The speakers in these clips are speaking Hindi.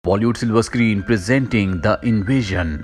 Bollywood silver screen presenting the invasion.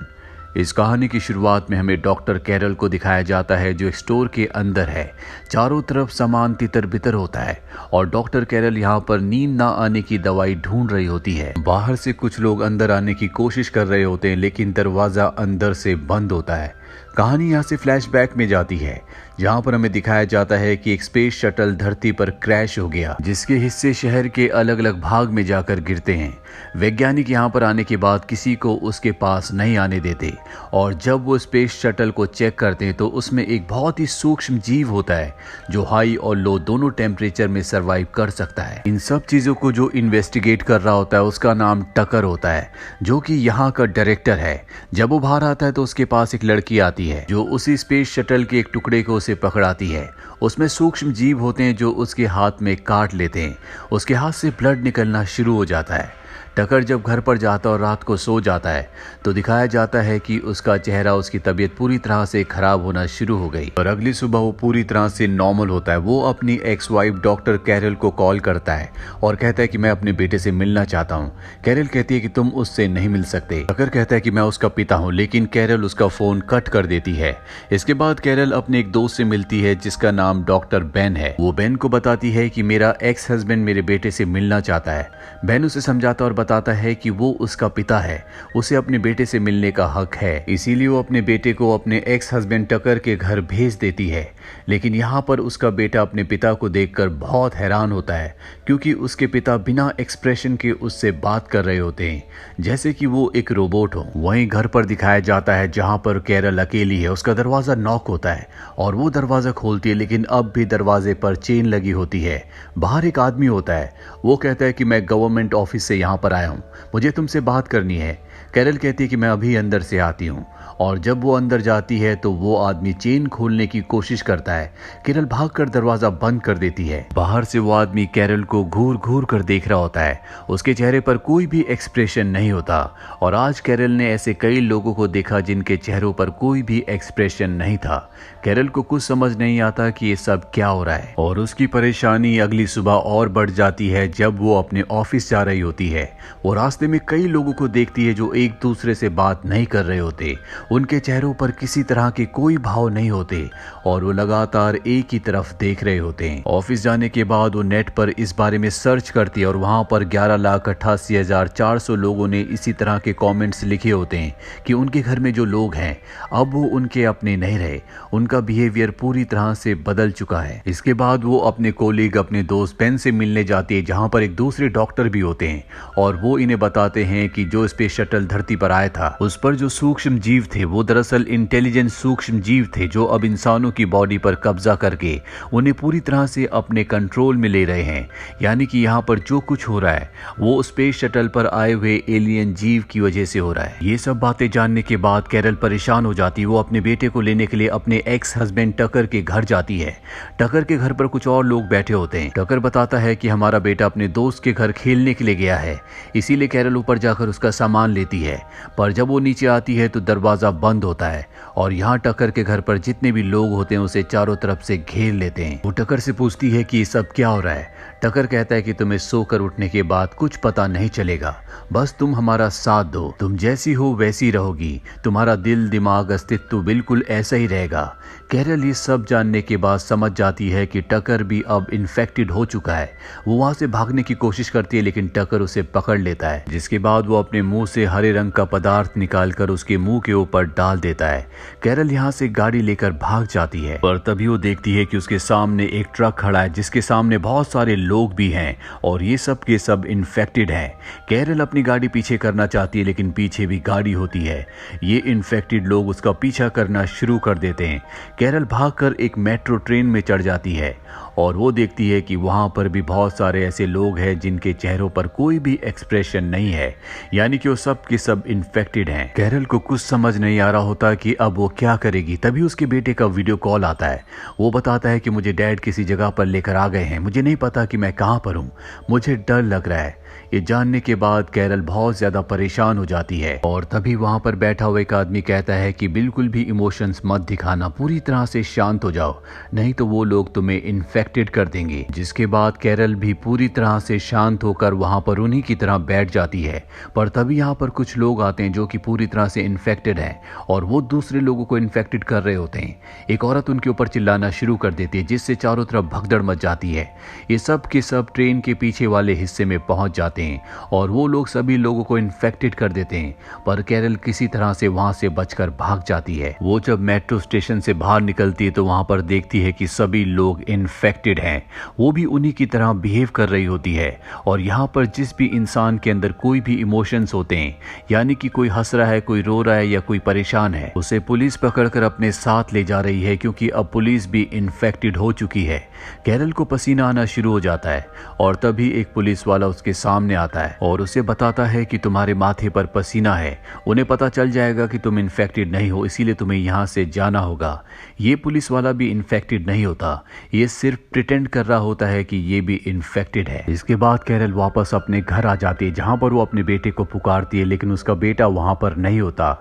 इस कहानी की शुरुआत में हमें डॉक्टर कैरल को दिखाया जाता है जो एक स्टोर के अंदर है। चारों तरफ सामान तितर बितर होता है और डॉक्टर कैरल यहाँ पर नींद ना आने की दवाई ढूंढ रही होती है। बाहर से कुछ लोग अंदर आने की कोशिश कर रहे होते हैं लेकिन दरवाजा अंदर से बंद होता है। कहानी यहाँ से फ्लैशबैक में जाती है जहाँ पर हमें दिखाया जाता है कि एक स्पेस शटल धरती पर क्रैश हो गया जिसके हिस्से शहर के अलग अलग भाग में जाकर गिरते हैं। वैज्ञानिक यहाँ पर आने के बाद किसी को उसके पास नहीं आने देते और जब वो स्पेस शटल को चेक करते हैं तो उसमें एक बहुत ही सूक्ष्म जीव होता है जो हाई और लो दोनों टेम्परेचर में सरवाइव कर सकता है। इन सब चीजों को जो इन्वेस्टिगेट कर रहा होता है उसका नाम टकर होता है जो कि यहाँ का डायरेक्टर है। जब वो बाहर आता है तो उसके पास एक लड़की आती है जो उसी स्पेस शटल के एक टुकड़े को उसे पकड़ाती है। उसमें सूक्ष्म जीव होते हैं जो उसके हाथ में काट लेते हैं। उसके हाथ से ब्लड निकलना शुरू हो जाता है। टकर जब घर पर जाता और रात को सो जाता है तो दिखाया जाता है कि उसका चेहरा, उसकी तबीयत पूरी तरह से खराब होना शुरू हो गई और अगली सुबह वो पूरी तरह से नॉर्मल होता है। वो अपनी एक्स वाइफ डॉक्टर कैरल को कॉल करता है और कहता है कि मैं अपने बेटे से मिलना चाहता हूँ। कैरल कहती है कि तुम उससे नहीं मिल सकते। टकर कहता है कि मैं उसका पिता हूँ लेकिन कैरल उसका फोन कट कर देती है। इसके बाद कैरल अपने एक दोस्त से मिलती है जिसका नाम डॉक्टर बेन है। वो बेन को बताती है कि मेरा एक्स हस्बैंड मेरे बेटे से मिलना चाहता है। बेन उसे समझाता और बताता है कि वो उसका पिता है, उसे अपने बेटे से मिलने का हक है। इसीलिए वो अपने बेटे को अपने एक्स हस्बैंड टकर के घर भेज देती है। लेकिन यहाँ पर उसका बेटा अपने पिता को देखकर बहुत हैरान होता है क्योंकि उसके पिता बिना एक्सप्रेशन के उससे बात कर रहे होते हैं जैसे कि वो एक रोबोट हो। वहीं घर पर दिखाया जाता है जहाँ पर कैरल अकेली है। उसका दरवाजा नॉक होता है और वो दरवाजा खोलती है लेकिन अब भी दरवाजे पर चेन लगी होती है। बाहर एक आदमी होता है। वो कहता है कि मैं गवर्नमेंट ऑफिस से यहाँ पर आया हूँ, मुझे तुमसे बात करनी है। कैरल कहती है कि मैं अभी अंदर से आती हूँ और जब वो अंदर जाती है तो वो आदमी चेन खोलने की कोशिश करता है। कैरल भागकर दरवाजा बंद कर देती है। बाहर से वो आदमी कैरल को घूर घूर कर देख रहा होता है। उसके चेहरे पर कोई भी एक्सप्रेशन नहीं होता और आज कैरल ने ऐसे कई लोगों को देखा जिनके चेहरों पर कोई भी एक्सप्रेशन नहीं था। कैरल को कुछ समझ नहीं आता कि ये सब क्या हो रहा है और उसकी परेशानी अगली सुबह और बढ़ जाती है जब वो अपने ऑफिस जा रही होती है। वो रास्ते में कई लोगों को देखती है जो एक दूसरे से बात नहीं कर रहे होते। उनके चेहरों पर किसी तरह के कोई भाव नहीं होते और वो लगातार एक ही तरफ देख रहे होते हैं। ऑफिस जाने के बाद वो नेट पर इस बारे में सर्च करती है और वहां पर 11,88,400 लोगों ने इसी तरह के कमेंट्स लिखे होते हैं कि उनके घर में जो लोग हैं अब वो उनके अपने नहीं रहे, उनका बिहेवियर पूरी तरह से बदल चुका है। इसके बाद वो अपने कोलीग, अपने दोस्त बेन से मिलने जाती है जहां पर एक दूसरे डॉक्टर भी होते हैं और वो इन्हें बताते हैं कि जो स्पेस शटल धरती पर आया था उस पर जो सूक्ष्म जीव थे वो दरअसल इंटेलिजेंट सूक्ष्म जीव थे जो अब इंसानों की बॉडी पर कब्जा करके उन्हें पूरी तरह से अपने कंट्रोल में ले रहे हैं। यानी कि यहाँ पर जो कुछ हो रहा है वो स्पेस शटल पर आए हुए एलियन जीव की वजह से हो रहा है। ये सब बातें जानने के बाद कैरल परेशान हो जाती है। वो अपने बेटे को लेने के लिए अपने एक्स हस्बैंड टकर के घर जाती है। टकर के घर पर कुछ और लोग बैठे होते हैं। टकर बताता है कि हमारा बेटा अपने दोस्त के घर खेलने के लिए गया है, इसीलिए कैरल ऊपर जाकर उसका सामान लेती है। पर जब वो नीचे आती है तो दरवाजा बंद होता है और यहाँ टकर के घर पर जितने भी लोग होते हैं उसे चारों तरफ से घेर लेते हैं। वो टकर से पूछती है कि ये सब क्या हो रहा है। टकर कहता है कि तुम्हें सोकर उठने के बाद कुछ पता नहीं चलेगा, बस तुम हमारा साथ दो, तुम जैसी हो वैसी रहोगी, तुम्हारा दिल, दिमाग, अस्तित्व बिल्कुल ऐसा ही रहेगा। कैरल ये सब जानने के बाद समझ जाती है कि टकर भी अब इन्फेक्टेड हो चुका है। वो वहां से भागने की कोशिश करती है लेकिन टकर उसे पकड़ लेता है जिसके बाद वो अपने मुंह से हरे रंग का पदार्थ निकालकर उसके मुंह के ऊपर डाल देता है। कैरल यहाँ से गाड़ी लेकर भाग जाती है पर तभी वो देखती है कि उसके सामने एक ट्रक खड़ा है जिसके सामने बहुत सारे लोग भी हैं और ये सब के सब इन्फेक्टेड हैं। कैरल अपनी गाड़ी पीछे करना चाहती है लेकिन पीछे भी गाड़ी होती है। ये इन्फेक्टेड लोग उसका पीछा करना शुरू कर देते हैं। कैरल भागकर एक मेट्रो ट्रेन में चढ़ जाती है और वो देखती है कि वहां पर भी बहुत सारे ऐसे लोग हैं जिनके चेहरों पर कोई भी एक्सप्रेशन नहीं है, यानी कि वो सब के सब इन्फेक्टेड हैं। कैरल को कुछ समझ नहीं आ रहा होता कि अब वो क्या करेगी। तभी उसके बेटे का वीडियो कॉल आता है। वो बताता है कि मुझे डैड किसी जगह पर लेकर आ गए हैं, मुझे नहीं पता कि मैं कहाँ पर हूँ, मुझे डर लग रहा है। ये जानने के बाद कैरल बहुत ज्यादा परेशान हो जाती है और तभी वहां पर बैठा हुआ एक आदमी कहता है कि बिल्कुल भी इमोशंस मत दिखाना, पूरी तरह से शांत हो जाओ, नहीं तो वो लोग तुम्हें इन्फेक्टेड कर देंगे। जिसके बाद कैरल भी पूरी तरह से शांत होकर वहां पर उन्हीं की तरह बैठ जाती है। पर तभी यहाँ पर कुछ लोग आते हैं जो कि पूरी तरह से इन्फेक्टेड हैं और वो दूसरे लोगों को इन्फेक्टेड कर रहे होते हैं। एक औरत उनके ऊपर चिल्लाना शुरू कर देती है जिससे चारों तरफ भगदड़ मच जाती है। ये सब के सब ट्रेन के पीछे वाले हिस्से में पहुंच जाते हैं और वो लोग सभी लोगों को इन्फेक्टेड कर देते हैं। पर कैरल किसी तरह से वहां से बचकर भाग जाती है। वो जब मेट्रो स्टेशन से बाहर निकलती है तो वहां पर देखती है कि सभी लोग इन्फेक्टेड हैं, वो भी उन्हीं की तरह बिहेव कर रही होती है। और यहाँ पर जिस भी इंसान के अंदर कोई भी इमोशंस होते हैं, यानी कि कोई हंस रहा है, कोई रो रहा है या कोई परेशान है, उसे पुलिस पकड़कर अपने साथ ले जा रही है क्योंकि अब पुलिस भी इन्फेक्टेड हो चुकी है। कैरल को पसीना आना शुरू हो जाता है और तभी एक पुलिस वाला उसके सामने आता है और उसे बताता है कि तुम्हारे माथे पर पसीना है, उन्हें पता चल जाएगा कि तुम इन्फेक्टेड नहीं हो, इसीलिए तुम्हें यहाँ से जाना होगा। ये पुलिस वाला भी इन्फेक्टेड नहीं होता, ये सिर्फ प्रिटेंड कर रहा होता है कि ये भी इन्फेक्टेड है। इसके बाद कैरल वापस अपने घर आ जाती है जहाँ पर वो अपने बेटे को पुकारती है, लेकिन उसका बेटा वहाँ पर नहीं होता।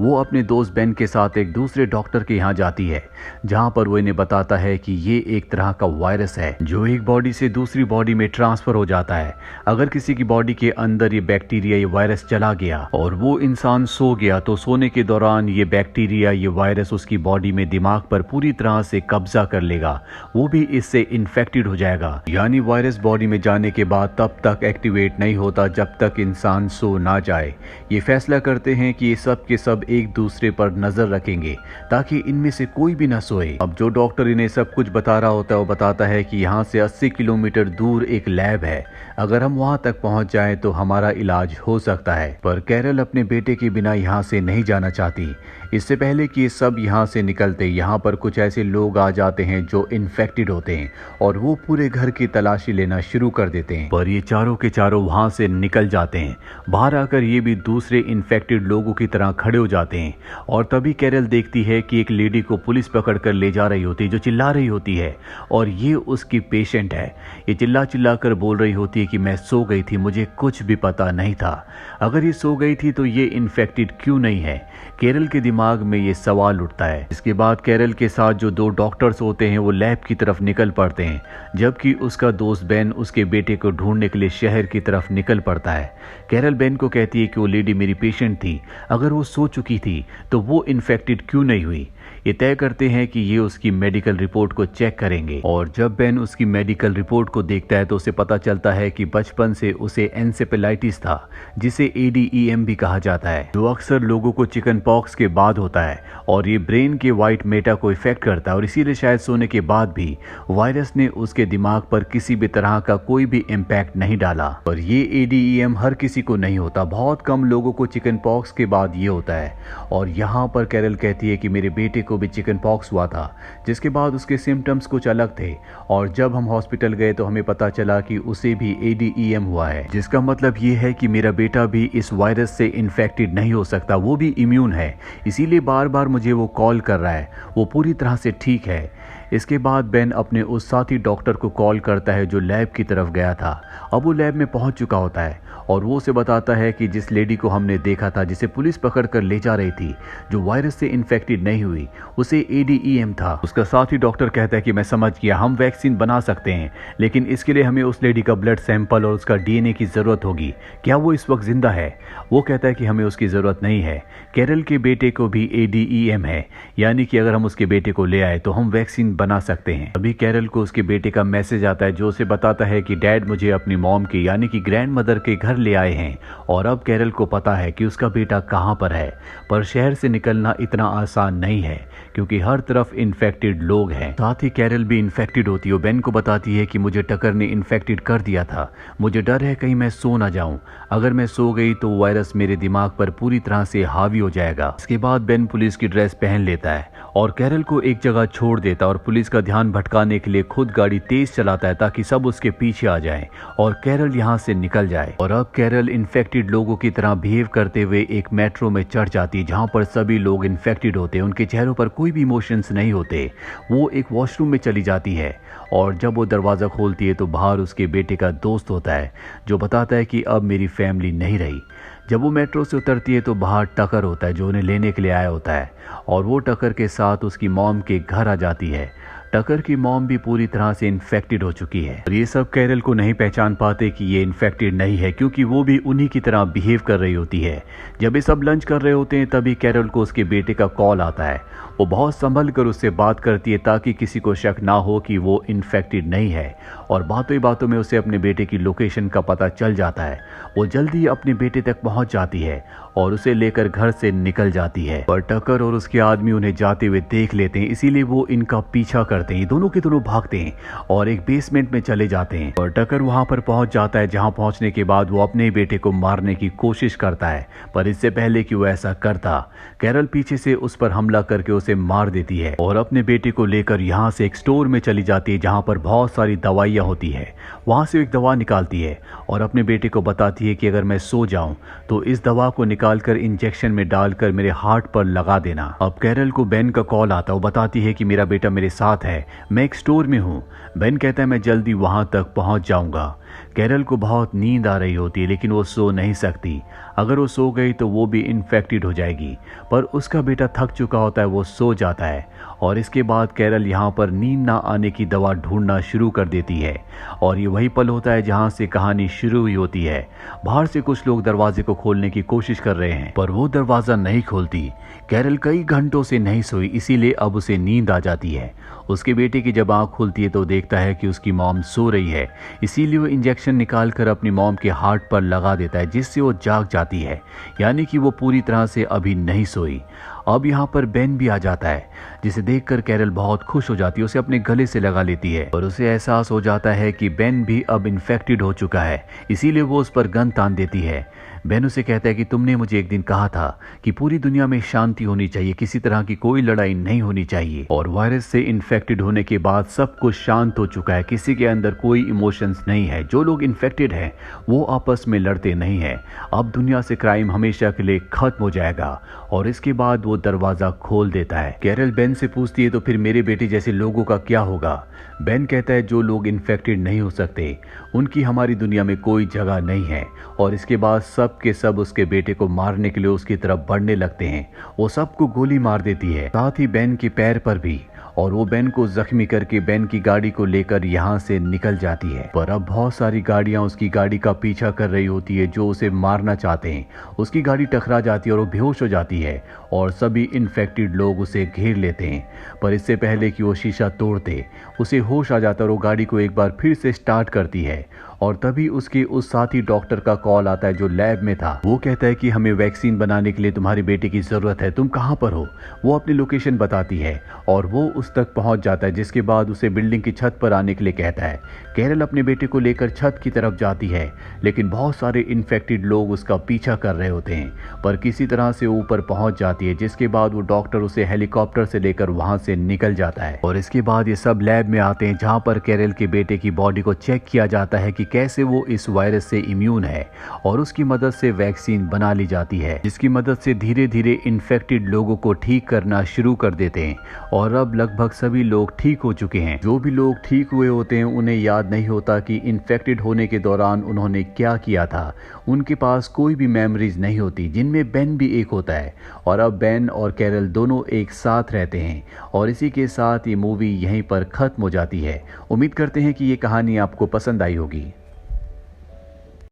वो अपने दोस्त बेन के साथ एक दूसरे डॉक्टर के यहाँ जाती है जहाँ पर वो इन्हें बताता है कि ये एक तरह का वायरस है जो एक बॉडी से दूसरी बॉडी में ट्रांसफर हो जाता है। अगर किसी की बॉडी के अंदर ये बैक्टीरिया, ये वायरस चला गया और वो इंसान सो गया तो सोने के दौरान ये बैक्टीरिया, ये वायरस उसकी बॉडी में दिमाग पर पूरी तरह से कब्जा कर लेगा, वो भी इससे इन्फेक्टेड हो जाएगा। यानी वायरस बॉडी में जाने के बाद तब तक एक्टिवेट नहीं होता जब तक इंसान सो ना जाए। ये फैसला करते हैं कि ये सब के सब एक दूसरे पर नजर रखेंगे ताकि इनमें से कोई भी ना सोए। अब जो डॉक्टर इन्हें सब कुछ बता रहा होता है वो बताता है कि यहाँ से 80 किलोमीटर दूर एक लैब है, अगर हम वहां तक पहुंच जाएं तो हमारा इलाज हो सकता है। पर कैरल अपने बेटे के बिना यहाँ से नहीं जाना चाहती। इससे पहले कि ये सब यहाँ से निकलते, यहाँ पर कुछ ऐसे लोग आ जाते हैं जो इन्फेक्टेड होते हैं और वो पूरे घर की तलाशी लेना शुरू कर देते हैं। पर ये चारों के चारों वहां से निकल जाते हैं। बाहर आकर ये भी दूसरे इन्फेक्टेड लोगों की तरह खड़े हो जाते हैं और तभी कैरल देखती है कि एक लेडी को पुलिस पकड़ कर ले जा रही होती है जो चिल्ला रही होती है और ये उसकी पेशेंट है। ये चिल्ला चिल्ला कर बोल रही होती है कि मैं सो गई थी, मुझे कुछ भी पता नहीं था। अगर ये सो गई थी तो ये इन्फेक्टेड क्यों नहीं है? कैरल के दिमाग में ये सवाल उठता है। इसके बाद कैरल के साथ जो दो डॉक्टर्स होते हैं वो लैब की तरफ निकल पड़ते हैं, जबकि उसका दोस्त बेन उसके बेटे को ढूंढने के लिए शहर की तरफ निकल पड़ता है। कैरल बेन को कहती है कि वो लेडी मेरी पेशेंट थी, अगर वो सो चुकी थी तो वो इन्फेक्टेड क्यों नहीं हुई। ये तय करते हैं कि ये उसकी मेडिकल रिपोर्ट को चेक करेंगे और जब बेन उसकी मेडिकल रिपोर्ट को देखता है तो उसे पता चलता है कि बचपन से उसे एन्सेफेलाइटिस था, जिसे ADEM भी कहा जाता है, जो अक्सर लोगों को चिकन पॉक्स के बाद होता है और ये ब्रेन के व्हाइट मेटा को इफेक्ट करता है और इसीलिए शायद सोने के बाद भी वायरस ने उसके दिमाग पर किसी भी तरह का कोई भी इम्पैक्ट नहीं डाला। और ये ADEM हर किसी को नहीं होता, बहुत कम लोगों को चिकन पॉक्स के बाद ये होता है। और यहाँ पर कैरल कहती है कि मेरे बेटे को भी चिकन पॉक्स हुआ था, जिसके बाद उसके सिम्टम्स कुछ अलग थे और जब हम हॉस्पिटल गए तो हमें पता चला कि उसे भी ADEM हुआ है, जिसका मतलब ये है कि मेरा बेटा भी इस वायरस से इन्फेक्टेड नहीं हो सकता, वो भी इम्यून है, इसीलिए बार बार मुझे वो कॉल कर रहा है, वो पूरी तरह से ठीक है। इसके बाद बेन अपने उस साथी डॉक्टर को कॉल करता है जो लैब की तरफ गया था। अब वो लैब में पहुंच चुका होता है और वो उसे बताता है कि जिस लेडी को हमने देखा था, जिसे पुलिस पकड़ कर ले जा रही थी, जो वायरस से इन्फेक्टेड नहीं हुई, उसे ADEM था। उसका साथी डॉक्टर कहता है कि मैं समझ गया, हम वैक्सीन बना सकते हैं, लेकिन इसके लिए हमें उस लेडी का ब्लड सैंपल और उसका DNA की जरूरत होगी। क्या वो इस वक्त जिंदा है? वो कहता है कि हमें उसकी जरूरत नहीं है, कैरल के बेटे को भी ADEM है, यानी कि अगर हम उसके बेटे को ले आए तो हम वैक्सीन बना सकते हैं। अभी कैरल को उसके बेटे का मैसेज आता है जो उसे बताता है कि डैड मुझे अपनी मॉम के यानी कि ग्रैंड मदर के घर ले आए हैं और अब कैरल को पता है कि उसका बेटा कहां पर है। पर शहर से निकलना इतना आसान नहीं है क्योंकि हर तरफ इन्फेक्टेड लोग हैं। साथ ही कैरल भी इन्फेक्टेड होती है। बेन को बताती है कि मुझे टकर ने इन्फेक्टेड कर दिया था, मुझे डर है कहीं मैं सो ना जाऊं, अगर मैं सो गई तो वायरस मेरे दिमाग पर पूरी तरह से हावी हो जाएगा। इसके बाद बेन पुलिस की ड्रेस पहन लेता है और कैरल को एक जगह छोड़ देता और पुलिस का ध्यान भटकाने के लिए खुद गाड़ी तेज चलाता है ताकि सब उसके पीछे आ जाएं और कैरल यहाँ से निकल जाए। और अब कैरल इन्फेक्टेड लोगों की तरह बिहेव करते हुए एक मेट्रो में चढ़ जाती है जहां पर सभी लोग इन्फेक्टेड होते हैं, उनके चेहरों पर कोई भी इमोशंस नहीं होते। वो एक वॉशरूम में चली जाती है और जब वो दरवाज़ा खोलती है तो बाहर उसके बेटे का दोस्त होता है जो बताता है कि अब मेरी फैमिली नहीं रही। जब वो मेट्रो से उतरती है तो बाहर टकर होता है जो उन्हें लेने के लिए आया होता है और वो टकर के साथ उसकी मॉम के घर आ जाती है। टकर की मॉम भी पूरी तरह से इन्फेक्टेड हो चुकी है और ये सब कैरल को नहीं पहचान पाते कि ये इन्फेक्टेड नहीं है क्योंकि वो भी उन्हीं की तरह बिहेव कर रही होती है। जब ये सब लंच कर रहे होते हैं तभी कैरल को उसके बेटे का कॉल आता है। वो बहुत संभल कर उससे बात करती है ताकि किसी को शक ना हो कि वो इन्फेक्टेड नहीं है और बातों ही बातों में उसे अपने बेटे की लोकेशन का पता चल जाता है। वो जल्दी अपने बेटे तक पहुंच जाती है और उसे लेकर घर से निकल जाती है, पर टकर और उसके आदमी उन्हें जाते हुए देख लेते हैं, इसीलिए वो इनका पीछा करते हैं। दोनों के दोनों भागते हैं और एक बेसमेंट में चले जाते हैं और टकर वहां पर पहुंच जाता है जहां पहुंचने के बाद वो अपने बेटे को मारने की कोशिश करता है, पर इससे पहले कि वो ऐसा करता कैरल पीछे से उस पर हमला करके उसे मार देती है और अपने बेटे को लेकर यहाँ से एक स्टोर में चली जाती है जहाँ पर बहुत सारी दवाइयाँ होती है। वहाँ से एक दवा निकालती है और अपने बेटे को बताती है कि अगर मैं सो जाऊं तो इस दवा को निकालकर इंजेक्शन में डालकर मेरे हार्ट पर लगा देना। अब कैरल को बेन का कॉल आता है। वो बताती है कि मेरा बेटा मेरे साथ है, मैं एक स्टोर में हूँ। बेन कहता है मैं जल्दी वहां तक पहुंच जाऊंगा। कैरल को बहुत नींद आ रही होती है लेकिन वो सो नहीं सकती। अगर वो सो गई तो वो भी इन्फेक्टेड हो जाएगी, पर उसका बेटा थक चुका होता है, वो सो जाता है और इसके बाद कैरल यहाँ पर नींद ना आने की दवा ढूंढना शुरू कर देती है और ये वही पल होता है जहाँ से कहानी शुरू हुई होती है। बाहर से कुछ लोग दरवाजे को खोलने की कोशिश कर रहे हैं पर वो दरवाजा नहीं खोलती। कैरल कई घंटों से नहीं सोई इसीलिए अब उसे नींद आ जाती है। उसके बेटे की जब आंख खुलती है तो देखता है कि उसकी मॉम सो रही है, इसीलिए वो इंजेक्शन निकालकर अपनी मॉम के हार्ट पर लगा देता है जिससे वो जाग जाती है, यानी कि वो पूरी तरह से अभी नहीं सोई। अब यहाँ पर बेन भी आ जाता है जिसे देखकर कैरल बहुत खुश हो जाती है, उसे अपने गले से लगा लेती है और उसे एहसास हो जाता है कि बेन भी अब इन्फेक्टेड हो चुका है, इसीलिए वो उस पर गन तान देती है। बेन उसे कहता है कि तुमने मुझे एक दिन कहा था कि पूरी दुनिया में शांति होनी चाहिए, किसी तरह की कोई लड़ाई नहीं होनी चाहिए और वायरस से इन्फेक्टेड होने के बाद सब कुछ शांत हो चुका है, किसी के अंदर कोई इमोशंस नहीं है। जो लोग इन्फेक्टेड हैं वो आपस में लड़ते नहीं हैं। अब दुनिया से क्राइम हमेशा के लिए खत्म हो जाएगा और इसके बाद वो दरवाजा खोल देता है। कैरल बेन से पूछती है तो फिर मेरे बेटे जैसे लोगों का क्या होगा? बेन कहता है जो लोग इन्फेक्टेड नहीं हो सकते उनकी हमारी दुनिया में कोई जगह नहीं है और इसके बाद सब के सब उसके बेटे को मारने के लिए उसकी तरफ बढ़ने लगते हैं। वो सबको गोली मार देती है, साथ ही बेन के पैर पर भी, और वो बेन को जख्मी करके बेन की गाड़ी को लेकर यहाँ से निकल जाती है। पर अब बहुत सारी गाड़ियां उसकी गाड़ी का पीछा कर रही होती है जो उसे मारना चाहते हैं। उसकी गाड़ी टकरा जाती है और वो बेहोश हो जाती है और सभी इन्फेक्टेड लोग उसे घेर लेते हैं, पर इससे पहले कि वो शीशा तोड़ते उसे होश आ जाता है और वो गाड़ी को एक बार फिर से स्टार्ट करती है और तभी उसके उस साथी डॉक्टर का कॉल आता है जो लैब में था। वो कहता है कि हमें वैक्सीन बनाने के लिए तुम्हारे बेटे की जरूरत है, तुम कहाँ पर हो? वो अपनी लोकेशन बताती है और वो उस तक पहुंच जाता है, जिसके बाद उसे बिल्डिंग की छत पर आने के लिए कहता है। कैरल अपने बेटे को लेकर छत की तरफ जाती है लेकिन बहुत सारे इन्फेक्टेड लोग उसका पीछा कर रहे होते हैं, पर किसी तरह से ऊपर पहुंच जाती है, जिसके बाद वो डॉक्टर उसे हेलीकॉप्टर से लेकर वहां से निकल जाता है। और इसके बाद ये सब लैब में आते हैं जहां पर कैरल के बेटे की बॉडी को चेक किया जाता है कि कैसे वो इस वायरस से इम्यून है और उसकी मदद से वैक्सीन बना ली जाती है, जिसकी मदद से धीरे धीरे इन्फेक्टेड लोगों को ठीक करना शुरू कर देते हैं और अब लगभग सभी लोग ठीक हो चुके हैं। जो भी लोग ठीक हुए होते हैं उन्हें याद नहीं होता कि इन्फेक्टेड होने के दौरान उन्होंने क्या किया था। उनके पास कोई भी मेमोरीज नहीं होती, जिनमें बेन भी एक होता है और अब बेन और कैरल दोनों एक साथ रहते हैं और इसी के साथ ये मूवी यहीं पर खत्म हो जाती है। उम्मीद करते हैं कि ये कहानी आपको पसंद आई होगी।